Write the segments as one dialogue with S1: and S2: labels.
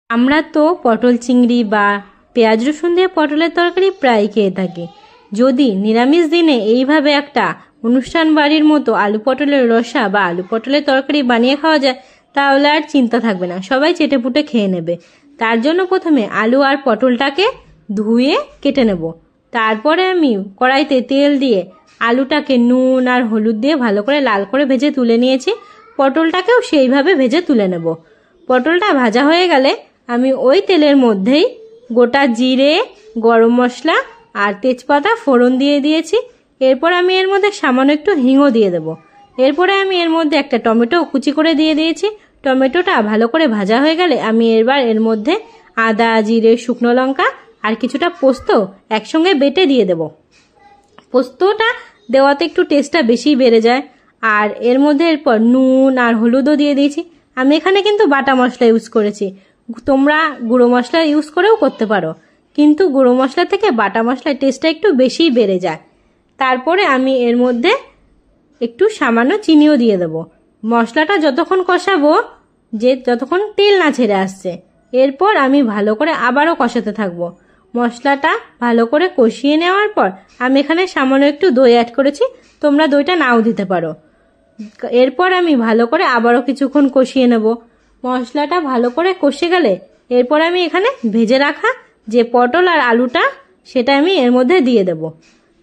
S1: আমরা তো পটল চিংড়ি বা পেঁয়াজ রসুন দিয়ে পটলের তরকারি প্রায় খেয়ে থাকি। যদি নিরামিষ দিনে এইভাবে একটা অনুষ্ঠান বাড়ির মতো আলু পটলের রসা বা আলু পটলের তরকারি বানিয়ে খাওয়া যায়, তাহলে আর চিন্তা থাকবে না, সবাই চেটেপুটে খেয়ে নেবে। তার জন্য প্রথমে আলু আর পটলটাকে ধুয়ে কেটে নেব। তারপরে আমি কড়াইতে তেল দিয়ে আলুটাকে নুন আর হলুদ দিয়ে ভালো করে লাল করে ভেজে তুলে নিয়েছি। পটলটাকেও সেইভাবে ভেজে তুলে নেব। পটলটা ভাজা হয়ে গেলে আমি ওই তেলের মধ্যেই গোটা জিরে, গরম মশলা আর তেজপাতা ফোড়ন দিয়ে দিয়েছি। এরপর আমি এর মধ্যে সামান্য একটু হিংও দিয়ে দেব। এরপরে আমি এর মধ্যে একটা টমেটো কুচি করে দিয়ে দিয়েছি। টমেটোটা ভালো করে ভাজা হয়ে গেলে আমি এবার এর মধ্যে আদা, জিরে, শুকনো লঙ্কা আর কিছুটা পোস্ত একসঙ্গে বেটে দিয়ে দেব। পোস্তটা দেওয়াতে একটু টেস্টটা বেশি বেড়ে যায়। আর এর মধ্যে এরপর নুন আর হলুদও দিয়ে দিয়েছি। আমি এখানে কিন্তু বাটা মশলা ইউজ করেছি, তোমরা গুঁড়ো মশলা ইউজ করেও করতে পারো, কিন্তু গুঁড়ো মশলা থেকে বাটা মশলার টেস্টটা একটু বেশিই বেড়ে যায়। তারপরে আমি এর মধ্যে একটু সামান্য চিনিও দিয়ে দেব। মশলাটা যতক্ষণ কষাবো, যতক্ষণ তেল না ছেড়ে আসছে, এরপর আমি ভালো করে আবারও কষাতে থাকবো। মশলাটা ভালো করে কষিয়ে নেওয়ার পর আমি এখানে সামান্য একটু দই অ্যাড করেছি, তোমরা দইটা নাও দিতে পারো। এরপর আমি ভালো করে আবারও কিছুক্ষণ কষিয়ে নেব। মশলাটা ভালো করে কষে গেলে এরপর আমি এখানে ভেজে রাখা যে পটল আর আলুটা, সেটা আমি এর মধ্যে দিয়ে দেব।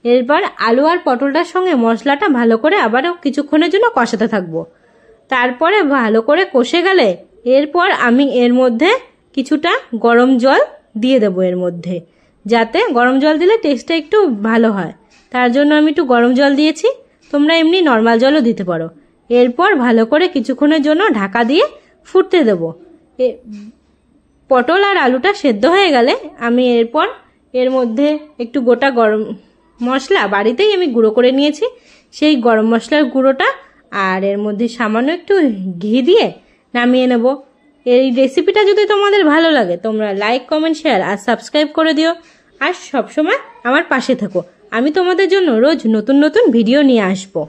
S1: এরপর আলু আর পটলটার সঙ্গে মশলাটা ভালো করে আবারও কিছুক্ষণের জন্য কষাতে থাকবো। তারপরে ভালো করে কষে গেলে এরপর আমি এর মধ্যে কিছুটা গরম জল দিয়ে দেবো এর মধ্যে, যাতে গরম জল দিলে টেস্টটা একটু ভালো হয়। তার জন্য আমি একটু গরম জল দিয়েছি, তোমরা এমনি নর্মাল জলও দিতে পারো। এরপর ভালো করে কিছুক্ষণের জন্য ঢাকা দিয়ে ফুটতে দেব। পটল আর আলুটা সেদ্ধ হয়ে গেলে আমি এরপর এর মধ্যে একটু গোটা গরম মশলা বাড়িতেই আমি গুঁড়ো করে নিয়েছি, সেই গরম মশলার গুঁড়োটা আর এর মধ্যে সামান্য একটু ঘি দিয়ে নামিয়ে নেব। এই রেসিপিটা যদি তোমাদের ভালো লাগে, তোমরা লাইক, কমেন্ট, শেয়ার আর সাবস্ক্রাইব করে দিও। আর সবসময় আমার পাশে থেকো, আমি তোমাদের জন্য রোজ নতুন নতুন ভিডিও নিয়ে আসবো।